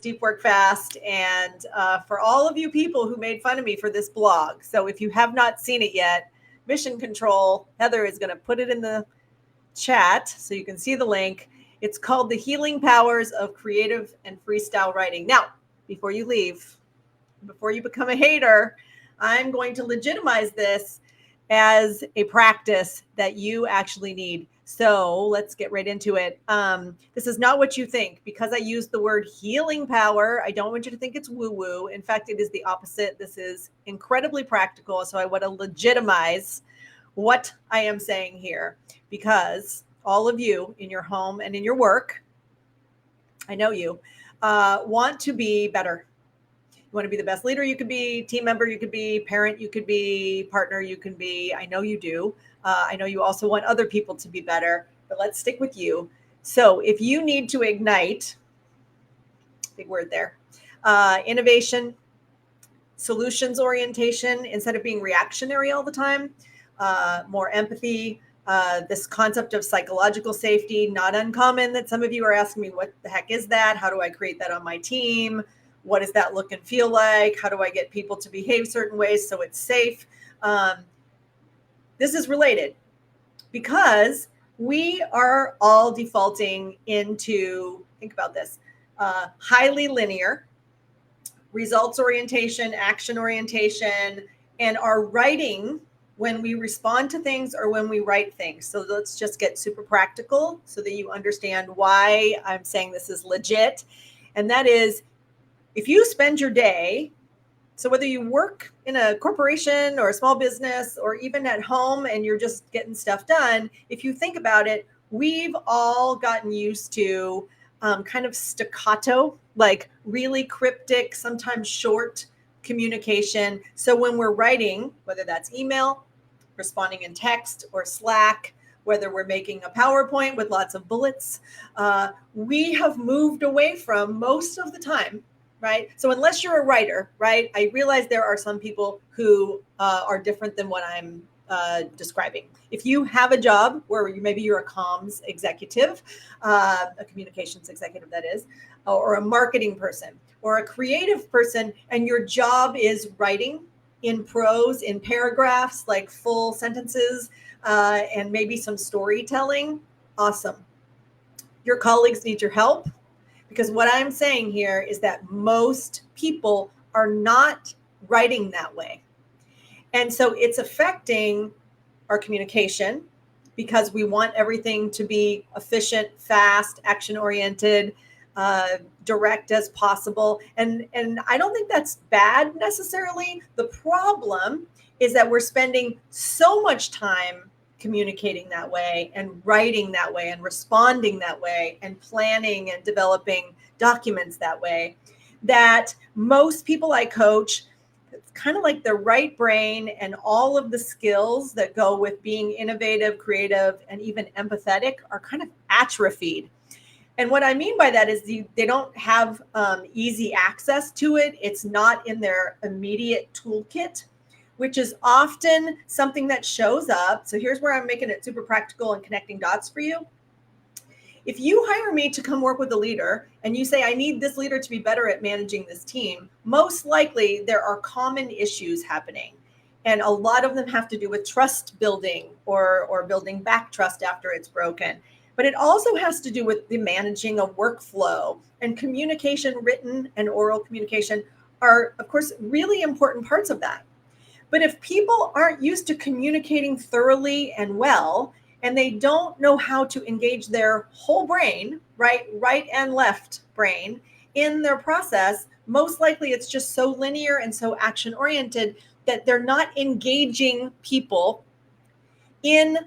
Deep Work Fast, and for all of you people who made fun of me for this blog. So if you have not seen it yet, Mission Control, Heather is going to put it in the chat so you can see the link. It's called The Healing Powers of Creative and Freestyle Writing. Now, before you leave, before you become a hater, I'm going to legitimize this as a practice that you actually need. So let's get right into it. This is not what you think. Because I use the word healing power, I don't want you to think it's woo-woo. In fact, it is the opposite. This is incredibly practical. So I want to legitimize what I am saying here, because all of you in your home and in your work, I know you, want to be better. You want to be the best leader you could be, team member you could be, parent you could be, partner you can be. I know you do. I know you also want other people to be better, but let's stick with you. So if you need to ignite, big word there, innovation, solutions orientation, instead of being reactionary all the time, more empathy, this concept of psychological safety, not uncommon that some of you are asking me, what the heck is that? How do I create that on my team? What does that look and feel like? How do I get people to behave certain ways so it's safe? This is related because we are all defaulting into, think about this, highly linear, results orientation, action orientation, and our writing when we respond to things or when we write things. So let's just get super practical so that you understand why I'm saying this is legit. And that is, if you spend your day, so whether you work in a corporation or a small business or even at home and you're just getting stuff done, if you think about it, we've all gotten used to kind of staccato, like really cryptic, sometimes short communication. So when we're writing, whether that's email, responding in text or Slack, whether we're making a PowerPoint with lots of bullets, we have moved away from most of the time, right? So unless you're a writer, right? I realize there are some people who are different than what I'm describing. If you have a job where maybe you're a comms executive, a communications executive that is, or a marketing person or a creative person, and your job is writing in prose, in paragraphs, like full sentences, and maybe some storytelling, awesome. Your colleagues need your help, because what I'm saying here is that most people are not writing that way. And so it's affecting our communication because we want everything to be efficient, fast, action-oriented, direct as possible. And I don't think that's bad necessarily. The problem is that we're spending so much time communicating that way and writing that way and responding that way and planning and developing documents that way, that most people I coach, it's kind of like the right brain and all of the skills that go with being innovative, creative, and even empathetic are kind of atrophied. And what I mean by that is they don't have easy access to it. It's not in their immediate toolkit, which is often something that shows up. So here's where I'm making it super practical and connecting dots for you. If you hire me to come work with a leader and you say, I need this leader to be better at managing this team, most likely there are common issues happening. And a lot of them have to do with trust building or building back trust after it's broken. But it also has to do with the managing of workflow, and communication, written and oral communication are, of course, really important parts of that. But if people aren't used to communicating thoroughly and well, and they don't know how to engage their whole brain, right and left brain in their process, most likely it's just so linear and so action oriented that they're not engaging people in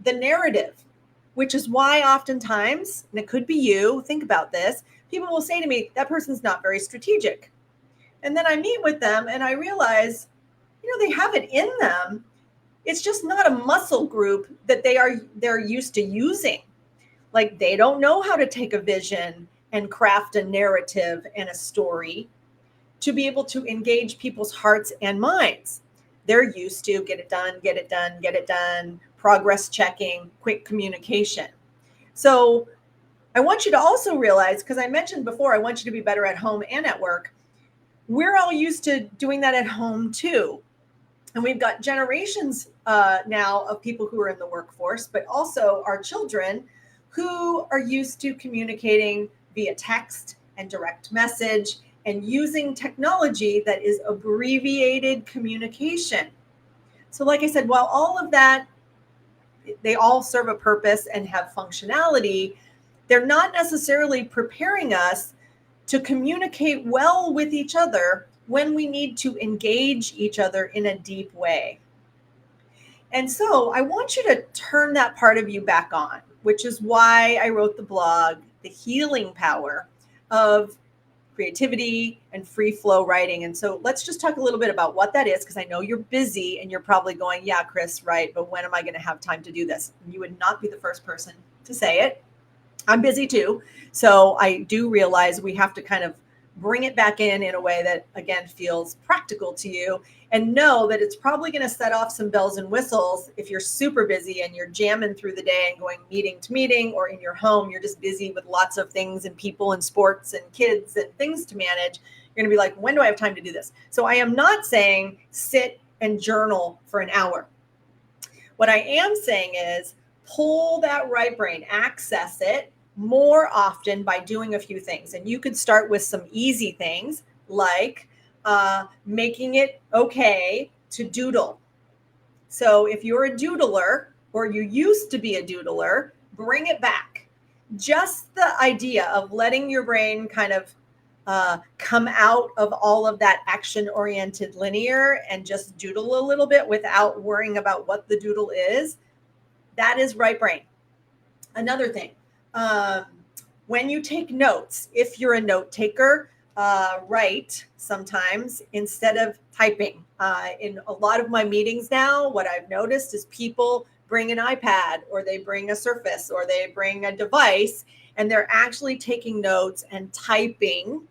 the narrative, which is why oftentimes, and it could be you, think about this, people will say to me, that person's not very strategic. And then I meet with them and I realize, they have it in them. It's just not a muscle group that they're used to using. Like, they don't know how to take a vision and craft a narrative and a story to be able to engage people's hearts and minds. They're used to get it done, progress checking, quick communication. So I want you to also realize, because I mentioned before, I want you to be better at home and at work. We're all used to doing that at home too. And we've got generations now of people who are in the workforce, but also our children who are used to communicating via text and direct message and using technology that is abbreviated communication. So, like I said, while all of that, they all serve a purpose and have functionality, they're not necessarily preparing us to communicate well with each other when we need to engage each other in a deep way. And so I want you to turn that part of you back on, which is why I wrote the blog, The Healing Power of Creativity and Free Flow Writing. And so let's just talk a little bit about what that is, because I know you're busy and you're probably going, yeah, Chris, right, but when am I going to have time to do this? And you would not be the first person to say it. I'm busy too. So I do realize we have to kind of bring it back in a way that, again, feels practical to you, and know that it's probably going to set off some bells and whistles if you're super busy and you're jamming through the day and going meeting to meeting, or in your home, you're just busy with lots of things and people and sports and kids and things to manage. You're going to be like, when do I have time to do this? So I am not saying sit and journal for an hour. What I am saying is pull that right brain, access it more often by doing a few things. And you could start with some easy things like making it okay to doodle. So if you're a doodler, or you used to be a doodler, bring it back. Just the idea of letting your brain kind of come out of all of that action-oriented linear and just doodle a little bit without worrying about what the doodle is, that is right brain. Another thing, when you take notes, if you're a note taker, write sometimes instead of typing. In a lot of my meetings now, what I've noticed is people bring an iPad, or they bring a Surface, or they bring a device, and they're actually taking notes and typing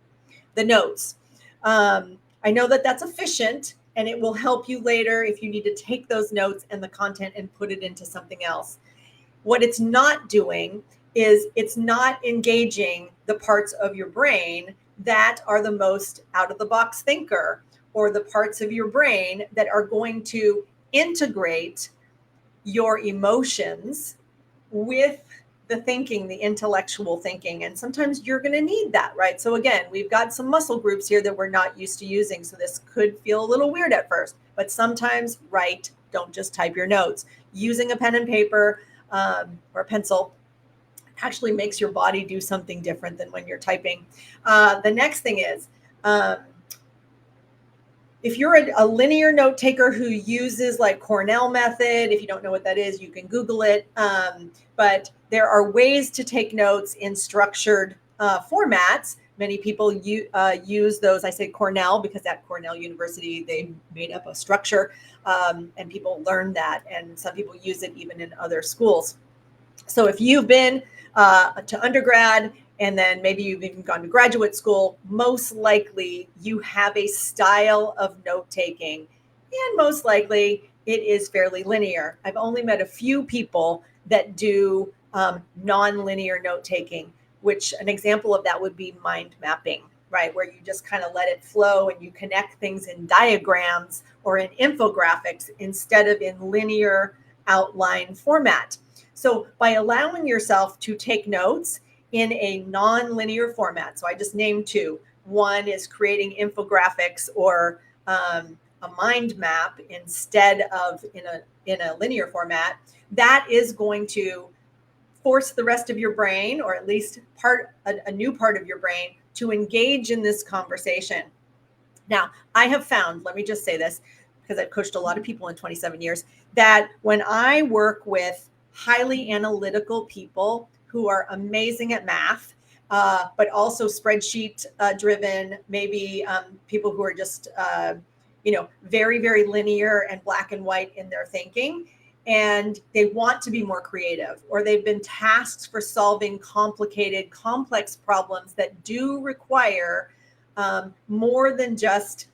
the notes. I know that that's efficient, and it will help you later if you need to take those notes and the content and put it into something else. What it's not doing is it's not engaging the parts of your brain that are the most out of the box thinker, or the parts of your brain that are going to integrate your emotions with the thinking, the intellectual thinking. And sometimes you're going to need that, right? So again, we've got some muscle groups here that we're not used to using. So this could feel a little weird at first, but sometimes write, don't just type your notes. Using a pen and paper or a pencil actually makes your body do something different than when you're typing. The next thing is, if you're a linear note taker who uses like Cornell method, if you don't know what that is, you can Google it. But there are ways to take notes in structured formats. Many people use those. I say Cornell because at Cornell University, they made up a structure and people learn that. And some people use it even in other schools. So if you've been to undergrad, and then maybe you've even gone to graduate school, most likely you have a style of note taking, and most likely it is fairly linear. I've only met a few people that do non-linear note taking, which an example of that would be mind mapping, right? Where you just kind of let it flow and you connect things in diagrams or in infographics instead of in linear outline format. So by allowing yourself to take notes in a non-linear format. So I just named two. One is creating infographics or a mind map instead of in a linear format. That is going to force the rest of your brain, or at least a new part of your brain, to engage in this conversation. Now, I have found, let me just say this, because I've coached a lot of people in 27 years, that when I work with highly analytical people who are amazing at math, but also spreadsheet driven, maybe people who are just, very, very linear and black and white in their thinking, and they want to be more creative, or they've been tasked for solving complicated, complex problems that do require more than just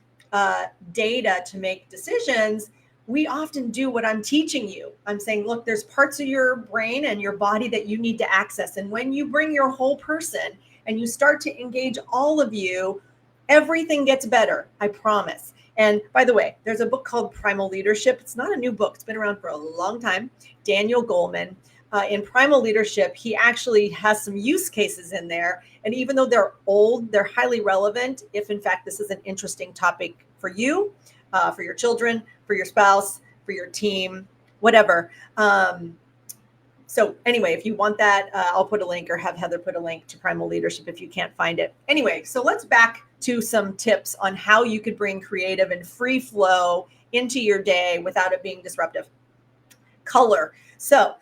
data to make decisions. we often do what I'm teaching you. I'm saying, look, there's parts of your brain and your body that you need to access. And when you bring your whole person and you start to engage all of you, everything gets better, I promise. And by the way, there's a book called Primal Leadership. It's not a new book. It's been around for a long time. Daniel Goleman. In Primal Leadership, he actually has some use cases in there. And even though they're old, they're highly relevant if, in fact, this is an interesting topic for you, for your children, for your spouse, for your team, whatever. So anyway, if you want that, I'll put a link or have Heather put a link to Primal Leadership if you can't find it. Anyway, so let's back to some tips on how you could bring creative and free flow into your day without it being disruptive. Color. So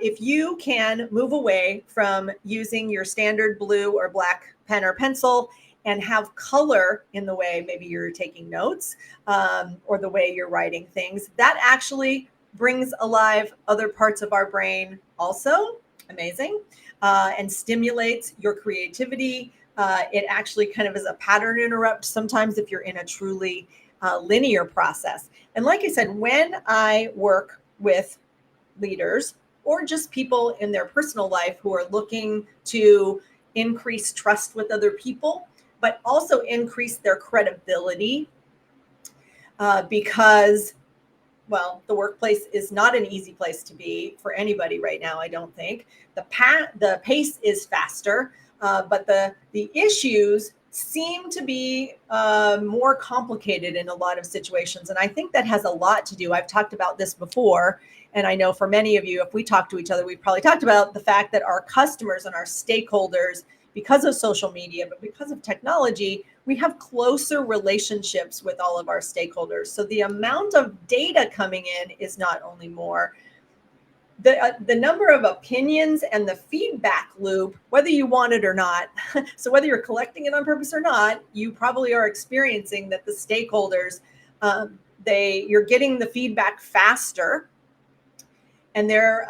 if you can move away from using your standard blue or black pen or pencil and have color in the way maybe you're taking notes or the way you're writing things, that actually brings alive other parts of our brain also. Amazing. And stimulates your creativity. It actually kind of is a pattern interrupt sometimes if you're in a truly linear process. And like I said, when I work with leaders or just people in their personal life who are looking to increase trust with other people, but also increase their credibility because, well, the workplace is not an easy place to be for anybody right now, I don't think. The pace is faster, but the issues seem to be more complicated in a lot of situations. And I think that has a lot to do. I've talked about this before. And I know for many of you, if we talk to each other, we've probably talked about the fact that our customers and our stakeholders, because of social media, but because of technology, we have closer relationships with all of our stakeholders. So the amount of data coming in is not only more. The number of opinions and the feedback loop, whether you want it or not, so whether you're collecting it on purpose or not, you probably are experiencing that the stakeholders, you're getting the feedback faster, and they're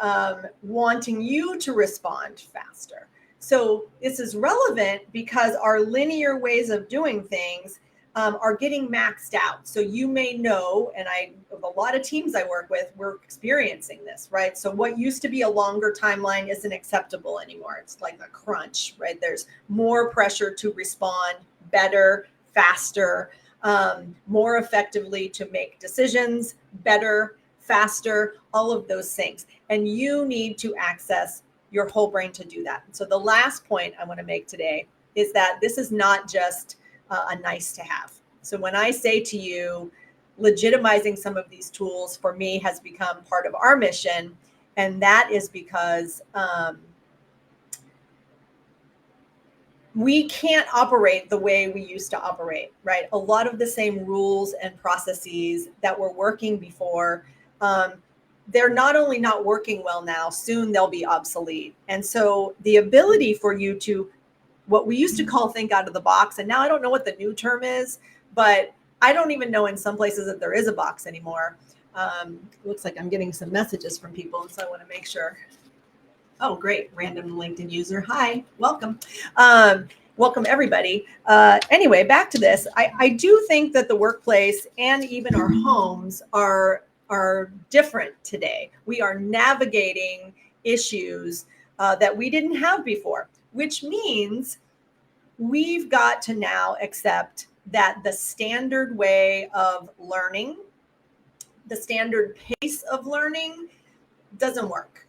wanting you to respond faster. So this is relevant because our linear ways of doing things are getting maxed out. So you may know, and a lot of teams I work with, we're experiencing this, right? So what used to be a longer timeline isn't acceptable anymore. It's like a crunch, right? There's more pressure to respond better, faster, more effectively to make decisions, better, faster, all of those things. And you need to access your whole brain to do that. So the last point I want to make today is that this is not just a nice to have. So when I say to you, legitimizing some of these tools for me has become part of our mission. And that is because we can't operate the way we used to operate, right? A lot of the same rules and processes that were working before, they're not only not working well now, soon they'll be obsolete. And so the ability for you to, what we used to call think out of the box, and now I don't know what the new term is, but I don't even know in some places that there is a box anymore. Looks like I'm getting some messages from people, and so I want to make sure. Oh, great. Random LinkedIn user. Hi, welcome. Welcome, everybody. Anyway, back to this. I do think that the workplace and even our homes are different today. We are navigating issues that we didn't have before, which means we've got to now accept that the standard way of learning, the standard pace of learning doesn't work.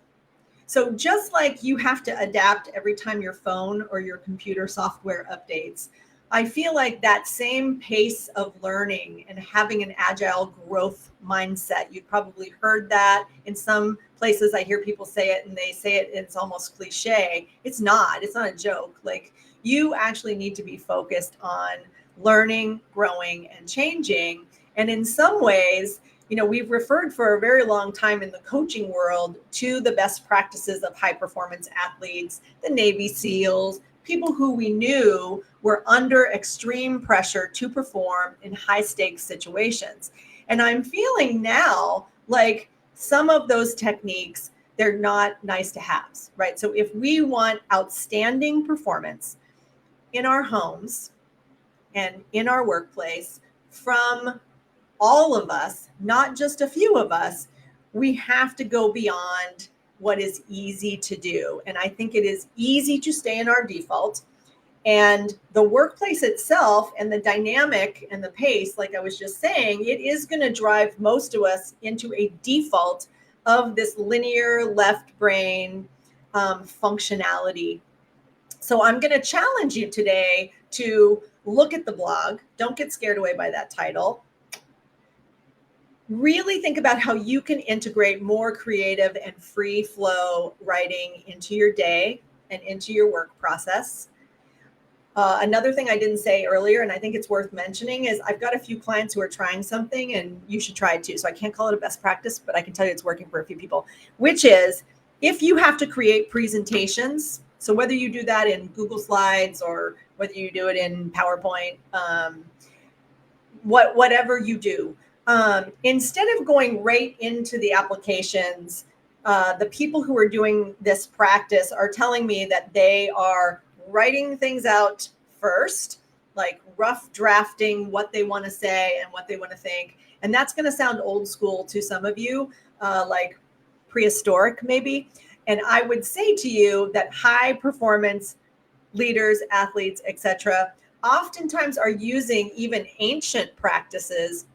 So just like you have to adapt every time your phone or your computer software updates, I feel like that same pace of learning and having an agile growth mindset, you've probably heard that in some places. I hear people say it and they say it, it's almost cliche. It's not a joke. Like, you actually need to be focused on learning, growing, and changing. And in some ways, we've referred for a very long time in the coaching world to the best practices of high performance athletes, the Navy SEALs, people who we knew were under extreme pressure to perform in high stakes situations. And I'm feeling now like some of those techniques, they're not nice to haves, right? So if we want outstanding performance in our homes and in our workplace from all of us, not just a few of us, we have to go beyond what is easy to do. And I think it is easy to stay in our default. And the workplace itself and the dynamic and the pace, like I was just saying, it is going to drive most of us into a default of this linear left brain functionality. So I'm going to challenge you today to look at the blog. Don't get scared away by that title. Really think about how you can integrate more creative and free flow writing into your day and into your work process. Another thing I didn't say earlier, and I think it's worth mentioning, is I've got a few clients who are trying something, and you should try it too. So I can't call it a best practice, but I can tell you it's working for a few people, which is if you have to create presentations, so whether you do that in Google Slides or whether you do it in PowerPoint, whatever you do, instead of going right into the applications, the people who are doing this practice are telling me that they are writing things out first, like rough drafting what they want to say and what they want to think. And that's going to sound old school to some of you, like prehistoric maybe. And I would say to you that high performance leaders, athletes, etc., oftentimes are using even ancient practices,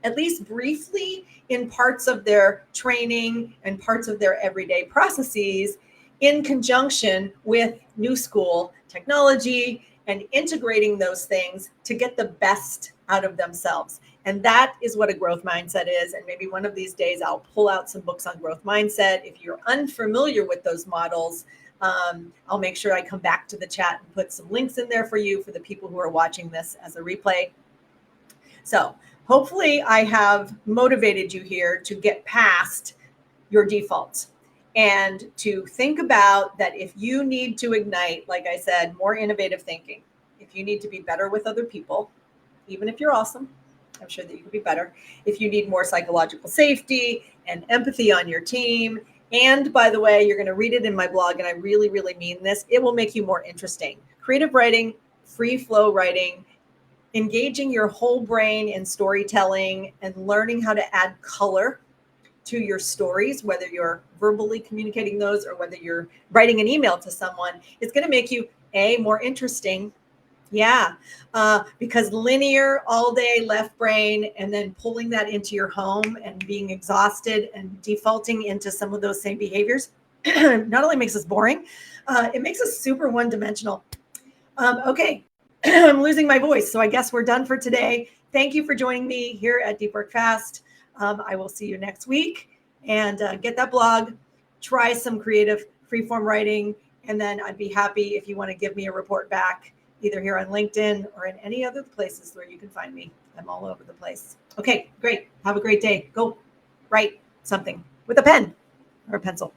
at least briefly, in parts of their training and parts of their everyday processes, in conjunction with new school technology and integrating those things to get the best out of themselves. And that is what a growth mindset is. And maybe one of these days I'll pull out some books on growth mindset. If you're unfamiliar with those models, I'll make sure I come back to the chat and put some links in there for you for the people who are watching this as a replay. So hopefully I have motivated you here to get past your defaults and to think about that if you need to ignite, like I said, more innovative thinking, if you need to be better with other people, even if you're awesome, I'm sure that you can be better. If you need more psychological safety and empathy on your team, and by the way, you're going to read it in my blog, and I really, really mean this, it will make you more interesting. Creative writing, free flow writing, engaging your whole brain in storytelling and learning how to add color to your stories, whether you're verbally communicating those or whether you're writing an email to someone, it's going to make you more interesting. Yeah, because linear all day left brain and then pulling that into your home and being exhausted and defaulting into some of those same behaviors not only makes us boring, it makes us super one-dimensional. Okay, I'm losing my voice, so I guess we're done for today. Thank you for joining me here at Deep Work Fast. I will see you next week, and get that blog, try some creative freeform writing, and then I'd be happy if you want to give me a report back, either here on LinkedIn or in any other places where you can find me. I'm all over the place. Okay, great. Have a great day. Go write something with a pen or a pencil.